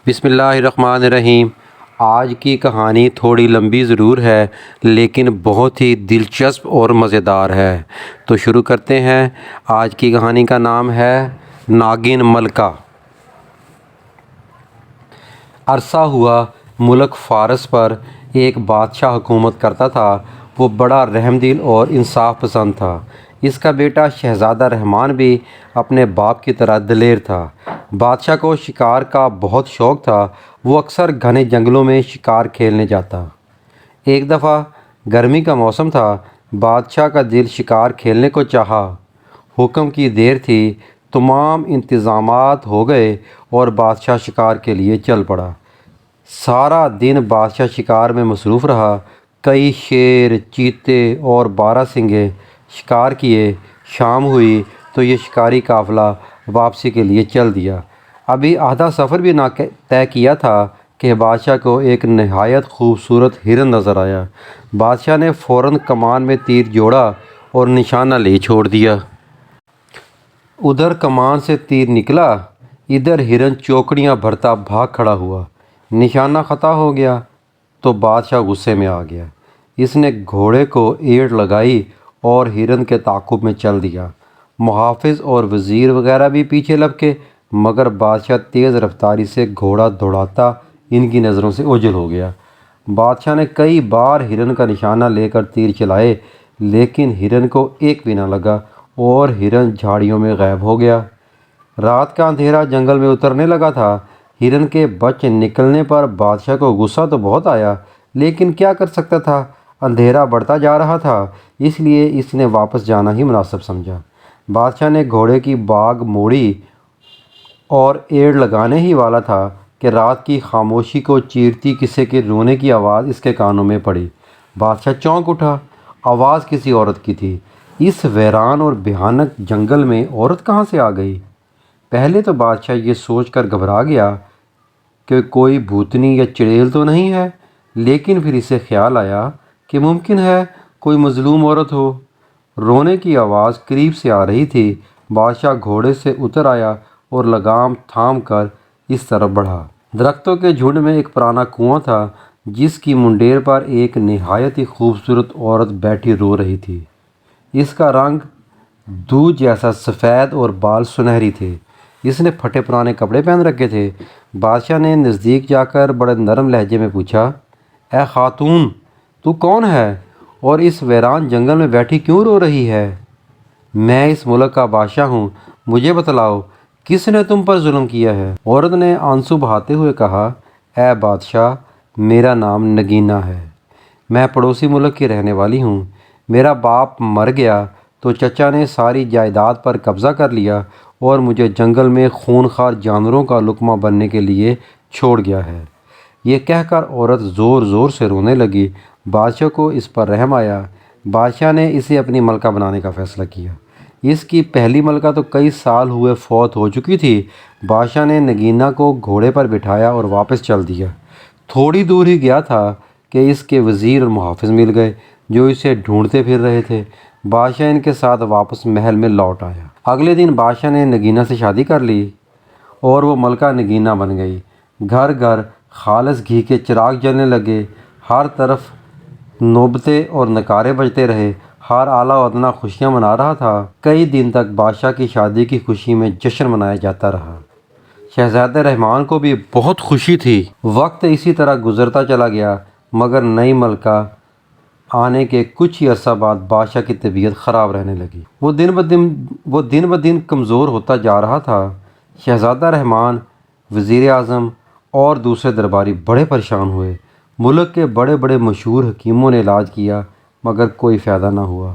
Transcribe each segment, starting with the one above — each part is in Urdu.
بسم اللہ الرحمن الرحیم۔ آج کی کہانی تھوڑی لمبی ضرور ہے لیکن بہت ہی دلچسپ اور مزیدار ہے، تو شروع کرتے ہیں۔ آج کی کہانی کا نام ہے ناگن ملکہ۔ عرصہ ہوا ملک فارس پر ایک بادشاہ حکومت کرتا تھا۔ وہ بڑا رحم دل اور انصاف پسند تھا۔ اس کا بیٹا شہزادہ رحمان بھی اپنے باپ کی طرح دلیر تھا۔ بادشاہ کو شکار کا بہت شوق تھا۔ وہ اکثر گھنے جنگلوں میں شکار کھیلنے جاتا۔ ایک دفعہ گرمی کا موسم تھا۔ بادشاہ کا دل شکار کھیلنے کو چاہا۔ حکم کی دیر تھی۔ تمام انتظامات ہو گئے اور بادشاہ شکار کے لیے چل پڑا۔ سارا دن بادشاہ شکار میں مصروف رہا۔ کئی شیر، چیتے اور بارہ سنگھے شکار کیے۔ شام ہوئی تو یہ شکاری قافلہ واپسی کے لیے چل دیا۔ ابھی آدھا سفر بھی نہ طے کیا تھا کہ بادشاہ کو ایک نہایت خوبصورت ہرن نظر آیا۔ بادشاہ نے فوراً کمان میں تیر جوڑا اور نشانہ لے چھوڑ دیا۔ ادھر کمان سے تیر نکلا، ادھر ہرن چوکڑیاں بھرتا بھاگ کھڑا ہوا۔ نشانہ خطا ہو گیا تو بادشاہ غصے میں آ گیا۔ اس نے گھوڑے کو ایڑ لگائی اور ہرن کے تعاقب میں چل دیا۔ محافظ اور وزیر وغیرہ بھی پیچھے لپکے، مگر بادشاہ تیز رفتاری سے گھوڑا دوڑاتا ان کی نظروں سے اوجھل ہو گیا۔ بادشاہ نے کئی بار ہرن کا نشانہ لے کر تیر چلائے لیکن ہرن کو ایک بھی نہ لگا اور ہرن جھاڑیوں میں غائب ہو گیا۔ رات کا اندھیرا جنگل میں اترنے لگا تھا۔ ہرن کے بچ نکلنے پر بادشاہ کو غصہ تو بہت آیا لیکن کیا کر سکتا تھا، اندھیرا بڑھتا جا رہا تھا، اس لیے اس نے واپس جانا ہی مناسب سمجھا۔ بادشاہ نے گھوڑے کی باگ موڑی اور ایڑ لگانے ہی والا تھا کہ رات کی خاموشی کو چیرتی کسی کے رونے کی آواز اس کے کانوں میں پڑی۔ بادشاہ چونک اٹھا۔ آواز کسی عورت کی تھی۔ اس ویران اور بھیانک جنگل میں عورت کہاں سے آ گئی؟ پہلے تو بادشاہ یہ سوچ کر گھبرا گیا کہ کوئی بھوتنی یا چڑیل تو نہیں ہے، لیکن پھر اسے خیال آیا کہ ممکن ہے کوئی مظلوم عورت ہو۔ رونے کی آواز قریب سے آ رہی تھی۔ بادشاہ گھوڑے سے اتر آیا اور لگام تھام کر اس طرف بڑھا۔ درختوں کے جھنڈ میں ایک پرانا کنواں تھا جس کی منڈیر پر ایک نہایت ہی خوبصورت عورت بیٹھی رو رہی تھی۔ اس کا رنگ دودھ جیسا سفید اور بال سنہری تھے۔ اس نے پھٹے پرانے کپڑے پہن رکھے تھے۔ بادشاہ نے نزدیک جا کر بڑے نرم لہجے میں پوچھا، اے خاتون، تو کون ہے اور اس ویران جنگل میں بیٹھی کیوں رو رہی ہے؟ میں اس ملک کا بادشاہ ہوں، مجھے بتلاؤ کس نے تم پر ظلم کیا ہے؟ عورت نے آنسو بہاتے ہوئے کہا، اے بادشاہ، میرا نام نگینہ ہے۔ میں پڑوسی ملک کی رہنے والی ہوں۔ میرا باپ مر گیا تو چچا نے ساری جائیداد پر قبضہ کر لیا اور مجھے جنگل میں خونخوار جانوروں کا لقمہ بننے کے لیے چھوڑ گیا ہے۔ یہ کہہ کر عورت زور زور سے رونے لگی۔ بادشاہ کو اس پر رحم آیا۔ بادشاہ نے اسے اپنی ملکہ بنانے کا فیصلہ کیا۔ اس کی پہلی ملکہ تو کئی سال ہوئے فوت ہو چکی تھی۔ بادشاہ نے نگینہ کو گھوڑے پر بٹھایا اور واپس چل دیا۔ تھوڑی دور ہی گیا تھا کہ اس کے وزیر اور محافظ مل گئے جو اسے ڈھونڈتے پھر رہے تھے۔ بادشاہ ان کے ساتھ واپس محل میں لوٹ آیا۔ اگلے دن بادشاہ نے نگینہ سے شادی کر لی اور وہ ملکہ نگینہ بن گئی۔ گھر گھر خالص گھی کے چراغ جلنے لگے۔ ہر طرف نوبتیں اور نعرے بجتے رہے۔ ہر اعلیٰ و ادنیٰ خوشیاں منا رہا تھا۔ کئی دن تک بادشاہ کی شادی کی خوشی میں جشن منایا جاتا رہا۔ شہزادہ رحمان کو بھی بہت خوشی تھی۔ وقت اسی طرح گزرتا چلا گیا مگر نئی ملکہ آنے کے کچھ ہی عرصہ بعد بادشاہ کی طبیعت خراب رہنے لگی۔ وہ دن بدن کمزور ہوتا جا رہا تھا۔ شہزادہ رحمان، وزیر اعظم اور دوسرے درباری بڑے پریشان ہوئے۔ ملک کے بڑے بڑے مشہور حکیموں نے علاج کیا مگر کوئی فائدہ نہ ہوا۔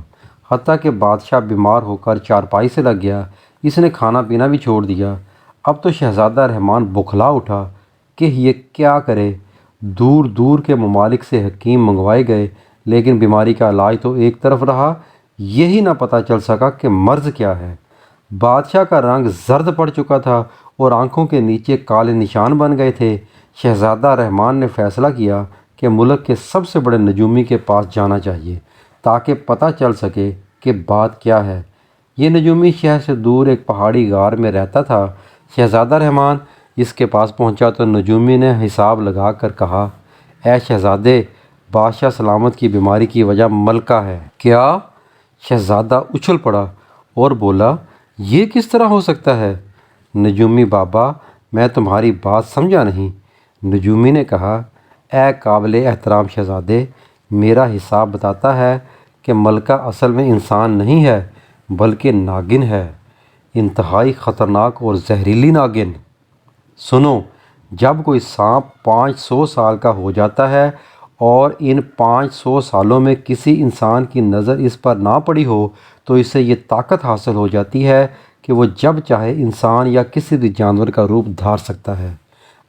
حتیٰ کہ بادشاہ بیمار ہو کر چارپائی سے لگ گیا۔ اس نے کھانا پینا بھی چھوڑ دیا۔ اب تو شہزادہ رحمان بوکھلا اٹھا کہ یہ کیا کرے۔ دور دور کے ممالک سے حکیم منگوائے گئے لیکن بیماری کا علاج تو ایک طرف رہا، یہی نہ پتہ چل سکا کہ مرض کیا ہے۔ بادشاہ کا رنگ زرد پڑ چکا تھا اور آنکھوں کے نیچے کالے نشان بن گئے تھے۔ شہزادہ رحمان نے فیصلہ کیا کہ ملک کے سب سے بڑے نجومی کے پاس جانا چاہیے تاکہ پتہ چل سکے کہ بات کیا ہے۔ یہ نجومی شہر سے دور ایک پہاڑی غار میں رہتا تھا۔ شہزادہ رحمان اس کے پاس پہنچا تو نجومی نے حساب لگا کر کہا، اے شہزادے، بادشاہ سلامت کی بیماری کی وجہ ملکہ ہے۔ کیا؟ شہزادہ اچھل پڑا اور بولا، یہ کس طرح ہو سکتا ہے؟ نجومی بابا، میں تمہاری بات سمجھا نہیں۔ نجومی نے کہا، اے قابل احترام شہزادے، میرا حساب بتاتا ہے کہ ملکہ اصل میں انسان نہیں ہے بلکہ ناگن ہے، انتہائی خطرناک اور زہریلی ناگن۔ سنو، جب کوئی سانپ 500 سال کا ہو جاتا ہے اور ان 500 سالوں میں کسی انسان کی نظر اس پر نہ پڑی ہو تو اسے یہ طاقت حاصل ہو جاتی ہے کہ وہ جب چاہے انسان یا کسی بھی جانور کا روپ دھار سکتا ہے۔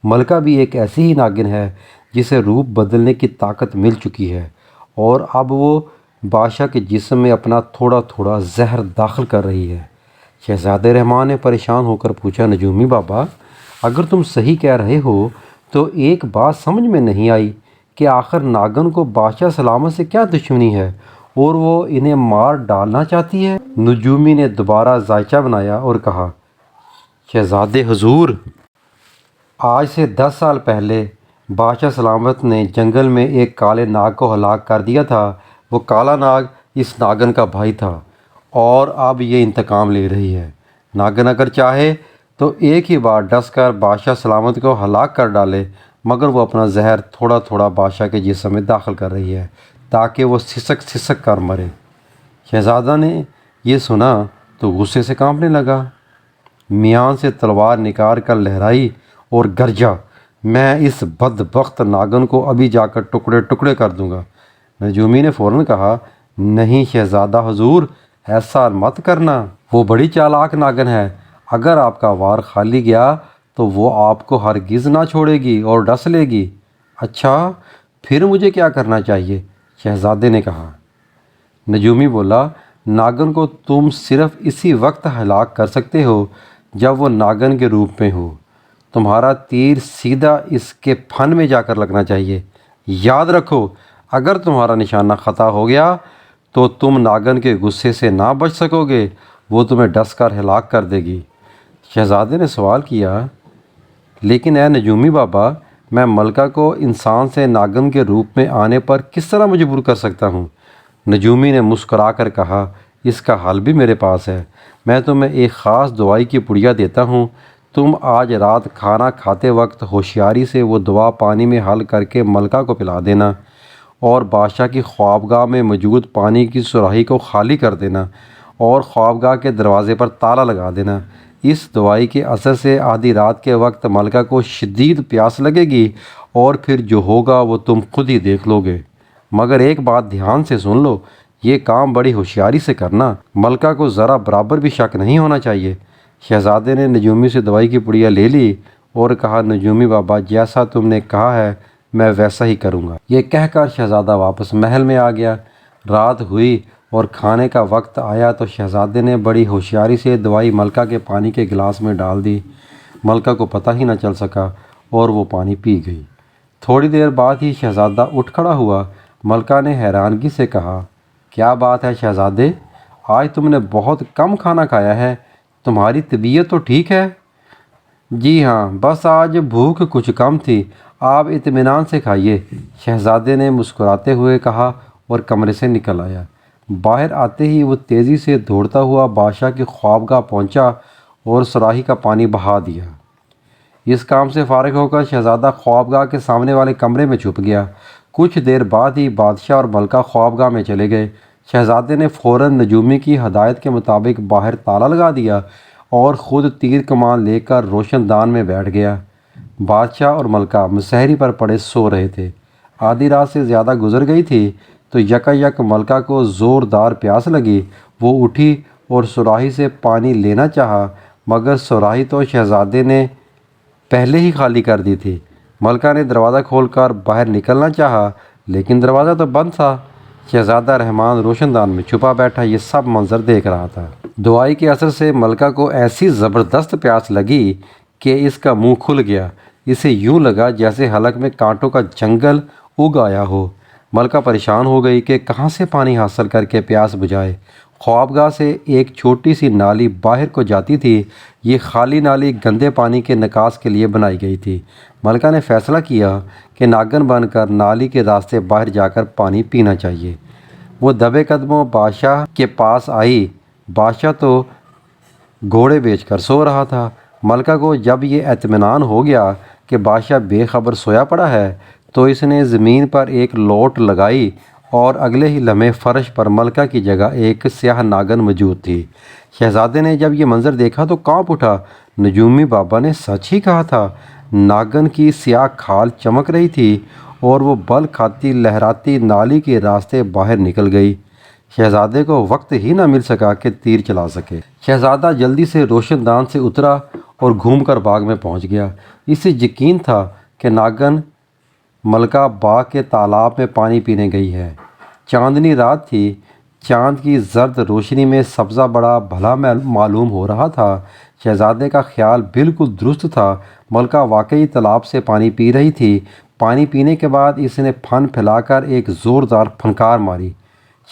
ملکہ بھی ایک ایسی ہی ناگن ہے جسے روپ بدلنے کی طاقت مل چکی ہے اور اب وہ بادشاہ کے جسم میں اپنا تھوڑا تھوڑا زہر داخل کر رہی ہے۔ شہزادہ رحمان نے پریشان ہو کر پوچھا، نجومی بابا، اگر تم صحیح کہہ رہے ہو تو ایک بات سمجھ میں نہیں آئی کہ آخر ناگن کو بادشاہ سلامت سے کیا دشمنی ہے اور وہ انہیں مار ڈالنا چاہتی ہے؟ نجومی نے دوبارہ ذائچہ بنایا اور کہا، شہزادے حضور، آج سے 10 سال پہلے بادشاہ سلامت نے جنگل میں ایک کالے ناگ کو ہلاک کر دیا تھا۔ وہ کالا ناگ اس ناگن کا بھائی تھا اور اب یہ انتقام لے رہی ہے۔ ناگن اگر چاہے تو ایک ہی بار ڈس کر بادشاہ سلامت کو ہلاک کر ڈالے، مگر وہ اپنا زہر تھوڑا تھوڑا بادشاہ کے جسم میں داخل کر رہی ہے تاکہ وہ سسک سسک کر مرے۔ شہزادہ نے یہ سنا تو غصے سے کانپنے لگا، میان سے تلوار نکال کر لہرائی اور گرجا، میں اس بدبخت ناگن کو ابھی جا کر ٹکڑے ٹکڑے کر دوں گا۔ نجومی نے فوراً کہا، نہیں شہزادہ حضور، ایسا مت کرنا، وہ بڑی چالاک ناگن ہے، اگر آپ کا وار خالی گیا تو وہ آپ کو ہرگز نہ چھوڑے گی اور ڈس لے گی۔ اچھا، پھر مجھے کیا کرنا چاہیے؟ شہزادے نے کہا۔ نجومی بولا، ناگن کو تم صرف اسی وقت ہلاک کر سکتے ہو جب وہ ناگن کے روپ میں ہو۔ تمہارا تیر سیدھا اس کے پھن میں جا کر لگنا چاہیے۔ یاد رکھو، اگر تمہارا نشانہ خطا ہو گیا تو تم ناگن کے غصے سے نہ بچ سکو گے، وہ تمہیں ڈس کر ہلاک کر دے گی۔ شہزادے نے سوال کیا، لیکن اے نجومی بابا، میں ملکہ کو انسان سے ناگن کے روپ میں آنے پر کس طرح مجبور کر سکتا ہوں؟ نجومی نے مسکرا کر کہا، اس کا حل بھی میرے پاس ہے، میں تمہیں ایک خاص دوائی کی پڑیا دیتا ہوں، تم آج رات کھانا کھاتے وقت ہوشیاری سے وہ دوا پانی میں حل کر کے ملکہ کو پلا دینا اور بادشاہ کی خوابگاہ میں موجود پانی کی سراہی کو خالی کر دینا اور خوابگاہ کے دروازے پر تالا لگا دینا۔ اس دوائی کے اثر سے آدھی رات کے وقت ملکہ کو شدید پیاس لگے گی اور پھر جو ہوگا وہ تم خود ہی دیکھ لو گے، مگر ایک بات دھیان سے سن لو، یہ کام بڑی ہوشیاری سے کرنا، ملکہ کو ذرا برابر بھی شک نہیں ہونا چاہیے۔ شہزادے نے نجومی سے دوائی کی پڑیا لے لی اور کہا، نجومی بابا، جیسا تم نے کہا ہے میں ویسا ہی کروں گا۔ یہ کہہ کر شہزادہ واپس محل میں آ گیا۔ رات ہوئی اور کھانے کا وقت آیا تو شہزادے نے بڑی ہوشیاری سے دوائی ملکہ کے پانی کے گلاس میں ڈال دی۔ ملکہ کو پتہ ہی نہ چل سکا اور وہ پانی پی گئی۔ تھوڑی دیر بعد ہی شہزادہ اٹھ کھڑا ہوا۔ ملکہ نے حیرانگی سے کہا، کیا بات ہے شہزادے، آج تم نے بہت کم کھانا کھایا ہے، تمہاری طبیعت تو ٹھیک ہے؟ جی ہاں، بس آج بھوک کچھ کم تھی، آپ اطمینان سے کھائیے، شہزادے نے مسکراتے ہوئے کہا اور کمرے سے نکل آیا۔ باہر آتے ہی وہ تیزی سے دوڑتا ہوا بادشاہ کی خوابگاہ پہنچا اور صراحی کا پانی بہا دیا۔ اس کام سے فارغ ہو کر شہزادہ خوابگاہ کے سامنے والے کمرے میں چھپ گیا۔ کچھ دیر بعد ہی بادشاہ اور ملکہ خوابگاہ میں چلے گئے۔ شہزادے نے فوراً نجومی کی ہدایت کے مطابق باہر تالا لگا دیا اور خود تیر کمان لے کر روشن دان میں بیٹھ گیا۔ بادشاہ اور ملکہ مسہری پر پڑے سو رہے تھے۔ آدھی رات سے زیادہ گزر گئی تھی تو یکا یک ملکہ کو زوردار پیاس لگی۔ وہ اٹھی اور صراحی سے پانی لینا چاہا، مگر صراحی تو شہزادے نے پہلے ہی خالی کر دی تھی۔ ملکہ نے دروازہ کھول کر باہر نکلنا چاہا، لیکن دروازہ تو بند تھا۔ شہزادہ رحمان روشن دان میں چھپا بیٹھا یہ سب منظر دیکھ رہا تھا۔ دوائی کے اثر سے ملکہ کو ایسی زبردست پیاس لگی کہ اس کا منہ کھل گیا۔ اسے یوں لگا جیسے حلق میں کانٹوں کا جنگل اگ آیا ہو۔ ملکہ پریشان ہو گئی کہ کہاں سے پانی حاصل کر کے پیاس بجھائے۔ خوابگاہ سے ایک چھوٹی سی نالی باہر کو جاتی تھی۔ یہ خالی نالی گندے پانی کے نکاس کے لیے بنائی گئی تھی۔ ملکہ نے فیصلہ کیا کہ ناگن بن کر نالی کے راستے باہر جا کر پانی پینا چاہیے۔ وہ دبے قدموں بادشاہ کے پاس آئی۔ بادشاہ تو گھوڑے بیچ کر سو رہا تھا۔ ملکہ کو جب یہ اطمینان ہو گیا کہ بادشاہ بے خبر سویا پڑا ہے تو اس نے زمین پر ایک لوٹ لگائی اور اگلے ہی لمحے فرش پر ملکہ کی جگہ ایک سیاہ ناگن موجود تھی۔ شہزادے نے جب یہ منظر دیکھا تو کانپ اٹھا۔ نجومی بابا نے سچ ہی کہا تھا۔ ناگن کی سیاہ کھال چمک رہی تھی اور وہ بل کھاتی لہراتی نالی کے راستے باہر نکل گئی۔ شہزادے کو وقت ہی نہ مل سکا کہ تیر چلا سکے۔ شہزادہ جلدی سے روشن دان سے اترا اور گھوم کر باغ میں پہنچ گیا۔ اسے یقین تھا کہ ناگن ملکہ باغ کے تالاب میں پانی پینے گئی ہے۔ چاندنی رات تھی۔ چاند کی زرد روشنی میں سبزہ بڑا بھلا معلوم ہو رہا تھا۔ شہزادے کا خیال بالکل درست تھا۔ ملکہ واقعی تالاب سے پانی پی رہی تھی۔ پانی پینے کے بعد اس نے پھن پھیلا کر ایک زوردار پھنکار ماری۔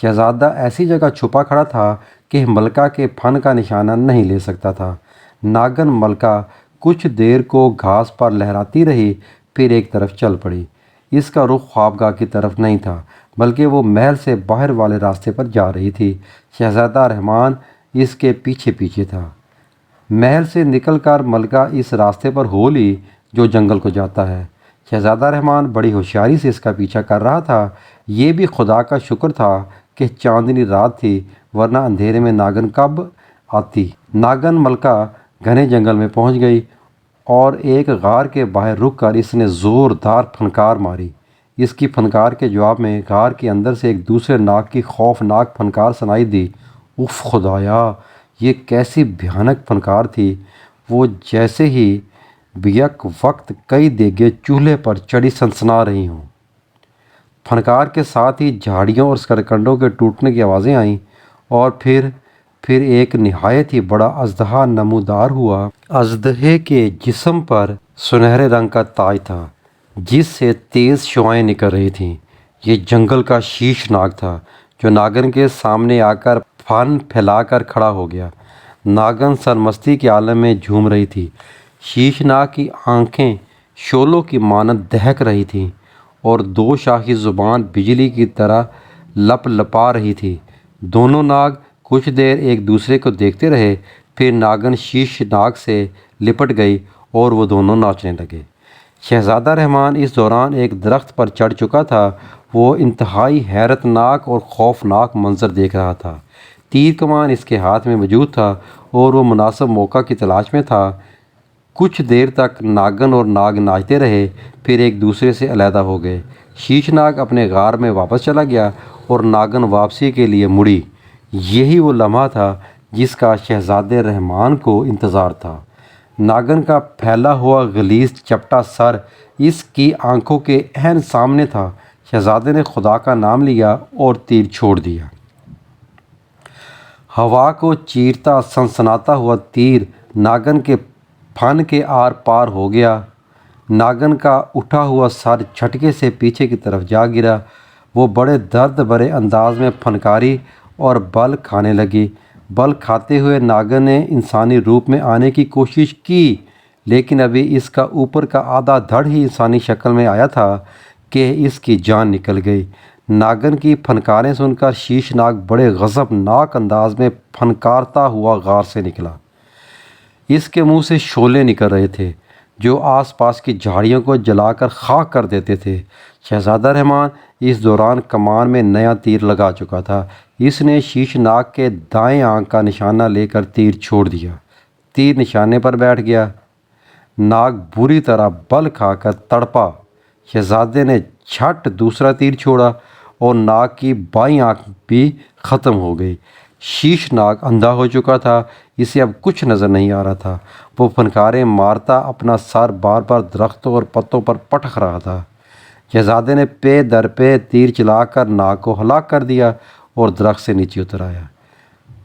شہزادہ ایسی جگہ چھپا کھڑا تھا کہ ملکہ کے پھن کا نشانہ نہیں لے سکتا تھا۔ ناگن ملکہ کچھ دیر کو گھاس پر لہراتی رہی، پھر ایک طرف چل پڑی۔ اس کا رخ خوابگاہ کی طرف نہیں تھا بلکہ وہ محل سے باہر والے راستے پر جا رہی تھی۔ شہزادہ رحمان اس کے پیچھے پیچھے تھا۔ محل سے نکل کر ملکہ اس راستے پر ہو لی جو جنگل کو جاتا ہے۔ شہزادہ رحمان بڑی ہوشیاری سے اس کا پیچھا کر رہا تھا۔ یہ بھی خدا کا شکر تھا کہ چاندنی رات تھی، ورنہ اندھیرے میں ناگن کب آتی۔ ناگن ملکہ گھنے جنگل میں پہنچ گئی اور ایک غار کے باہر رک کر اس نے زوردار پھنکار ماری۔ اس کی پھنکار کے جواب میں غار کے اندر سے ایک دوسرے ناگ کی خوفناک پھنکار سنائی دی۔ اف خدایا! یہ کیسی بھیانک پھنکار تھی! وہ جیسے ہی بیک وقت کئی دیگیں چولہے پر چڑھی سنسنا رہی ہوں۔ پھنکار کے ساتھ ہی جھاڑیوں اور سرکنڈوں کے ٹوٹنے کی آوازیں آئیں اور پھر ایک نہایت ہی بڑا اژدہا نمودار ہوا۔ اژدہے کے جسم پر سنہرے رنگ کا تاج تھا جس سے تیز شعاعیں نکل رہی تھیں۔ یہ جنگل کا شیش ناگ تھا جو ناگن کے سامنے آ کر پھن پھیلا کر کھڑا ہو گیا۔ ناگن سرمستی کے عالم میں جھوم رہی تھی۔ شیش ناگ کی آنکھیں شعلوں کی مانند دہک رہی تھیں اور دو شاخی زبان بجلی کی طرح لپ لپا رہی تھی۔ دونوں ناگ کچھ دیر ایک دوسرے کو دیکھتے رہے، پھر ناگن شیش ناگ سے لپٹ گئی اور وہ دونوں ناچنے لگے۔ شہزادہ رحمان اس دوران ایک درخت پر چڑھ چکا تھا۔ وہ انتہائی حیرت ناک اور خوفناک منظر دیکھ رہا تھا۔ تیر کمان اس کے ہاتھ میں موجود تھا اور وہ مناسب موقع کی تلاش میں تھا۔ کچھ دیر تک ناگن اور ناگ ناچتے رہے، پھر ایک دوسرے سے علیحدہ ہو گئے۔ شیش ناگ اپنے غار میں واپس چلا گیا اور ناگن واپسی کے لیے مڑی۔ یہی وہ لمحہ تھا جس کا شہزادے رحمان کو انتظار تھا۔ ناگن کا پھیلا ہوا غلیظ چپٹا سر اس کی آنکھوں کے عین سامنے تھا۔ شہزادے نے خدا کا نام لیا اور تیر چھوڑ دیا۔ ہوا کو چیرتا سنسناتا ہوا تیر ناگن کے پھن کے آر پار ہو گیا۔ ناگن کا اٹھا ہوا سر جھٹکے سے پیچھے کی طرف جا گرا۔ وہ بڑے درد بھرے انداز میں پھنکاری اور بل کھانے لگی۔ بل کھاتے ہوئے ناگن نے انسانی روپ میں آنے کی کوشش کی، لیکن ابھی اس کا اوپر کا آدھا دھڑ ہی انسانی شکل میں آیا تھا کہ اس کی جان نکل گئی۔ ناگن کی پھنکاریں سن کر شیش ناگ بڑے غضبناک انداز میں پھنکارتا ہوا غار سے نکلا۔ اس کے منہ سے شعلے نکل رہے تھے جو آس پاس کی جھاڑیوں کو جلا کر خاک کر دیتے تھے۔ شہزادہ رحمان اس دوران کمان میں نیا تیر لگا چکا تھا۔ اس نے شیش ناگ کے دائیں آنکھ کا نشانہ لے کر تیر چھوڑ دیا۔ تیر نشانے پر بیٹھ گیا۔ ناگ بری طرح بل کھا کر تڑپا۔ شہزادے نے جھٹ دوسرا تیر چھوڑا اور ناگ کی بائیں آنکھ بھی ختم ہو گئی۔ شیش ناگ اندھا ہو چکا تھا۔ اسے اب کچھ نظر نہیں آ رہا تھا۔ وہ پھنکاریں مارتا اپنا سر بار بار درختوں اور پتوں پر پٹک رہا تھا۔ شہزادے نے پے در پے تیر چلا کر ناگ کو ہلاک کر دیا اور درخت سے نیچے اتر آیا۔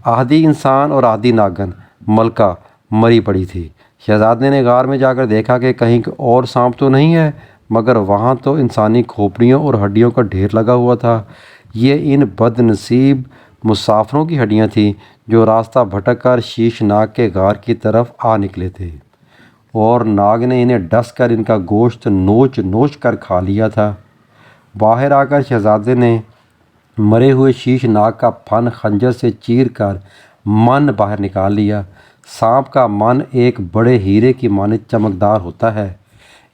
آدھی انسان اور آدھی ناگن ملکہ مری پڑی تھی۔ شہزادے نے غار میں جا کر دیکھا کہ کہیں اور سانپ تو نہیں ہے، مگر وہاں تو انسانی کھوپڑیوں اور ہڈیوں کا ڈھیر لگا ہوا تھا۔ یہ ان بد نصیب مسافروں کی ہڈیاں تھیں جو راستہ بھٹک کر شیش ناگ کے غار کی طرف آ نکلے تھے، اور ناگ نے انہیں ڈس کر ان کا گوشت نوچ نوچ کر کھا لیا تھا۔ باہر آ کر شہزادے نے مرے ہوئے شیش ناگ کا پھن خنجر سے چیر کر من باہر نکال لیا۔ سانپ کا من ایک بڑے ہیرے کی مانند چمکدار ہوتا ہے۔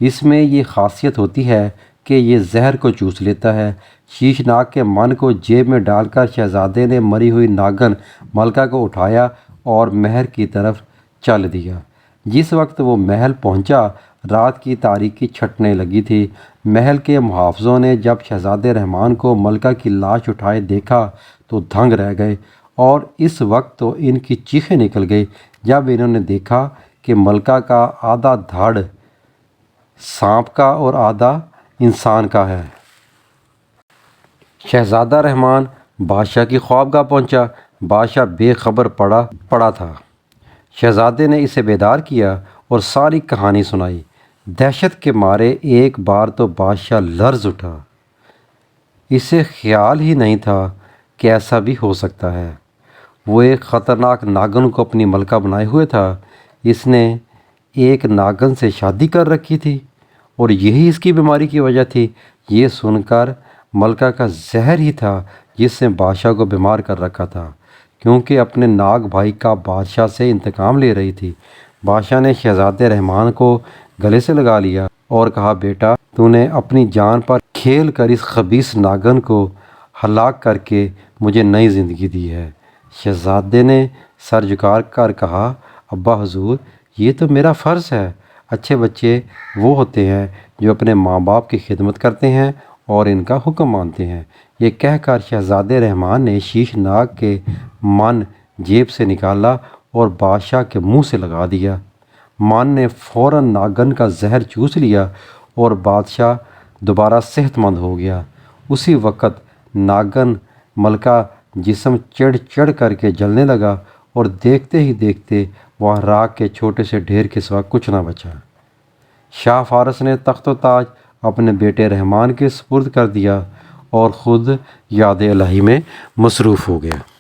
اس میں یہ خاصیت ہوتی ہے کہ یہ زہر کو چوس لیتا ہے۔ شیش ناگ کے من کو جیب میں ڈال کر شہزادے نے مری ہوئی ناگن ملکہ کو اٹھایا اور محل کی طرف چل دیا۔ جس وقت وہ محل پہنچا، رات کی تاریکی چھٹنے لگی تھی۔ محل کے محافظوں نے جب شہزادے رحمان کو ملکہ کی لاش اٹھائے دیکھا تو دھنگ رہ گئے، اور اس وقت تو ان کی چیخیں نکل گئی جب انہوں نے دیکھا کہ ملکہ کا آدھا دھڑ سانپ کا اور آدھا انسان کا ہے۔ شہزادہ رحمان بادشاہ کی خوابگاہ پہنچا۔ بادشاہ بے خبر پڑا تھا۔ شہزادے نے اسے بیدار کیا اور ساری کہانی سنائی۔ دہشت کے مارے ایک بار تو بادشاہ لرز اٹھا۔ اسے خیال ہی نہیں تھا کہ ایسا بھی ہو سکتا ہے۔ وہ ایک خطرناک ناگن کو اپنی ملکہ بنائے ہوئے تھا۔ اس نے ایک ناگن سے شادی کر رکھی تھی اور یہی اس کی بیماری کی وجہ تھی۔ یہ سن کر ملکہ کا زہر ہی تھا جس نے بادشاہ کو بیمار کر رکھا تھا، کیونکہ اپنے ناگ بھائی کا بادشاہ سے انتقام لے رہی تھی۔ بادشاہ نے شہزادے رحمان کو گلے سے لگا لیا اور کہا، بیٹا، تو نے اپنی جان پر کھیل کر اس خبیث ناگن کو ہلاک کر کے مجھے نئی زندگی دی ہے۔ شہزادے نے سر جھکا کر کہا، ابا حضور، یہ تو میرا فرض ہے۔ اچھے بچے وہ ہوتے ہیں جو اپنے ماں باپ کی خدمت کرتے ہیں اور ان کا حکم مانتے ہیں۔ یہ کہہ کر شہزادے رحمان نے شیش ناگ کے من جیب سے نکالا اور بادشاہ کے منہ سے لگا دیا۔ من نے فوراً ناگن کا زہر چوس لیا اور بادشاہ دوبارہ صحت مند ہو گیا۔ اسی وقت ناگن ملکہ جسم چڑھ چڑھ کر کے جلنے لگا اور دیکھتے ہی دیکھتے وہاں راکھ کے چھوٹے سے ڈھیر کے سوا کچھ نہ بچا۔ شاہ فارس نے تخت و تاج اپنے بیٹے رحمان کے سپرد کر دیا اور خود یاد الہی میں مصروف ہو گیا۔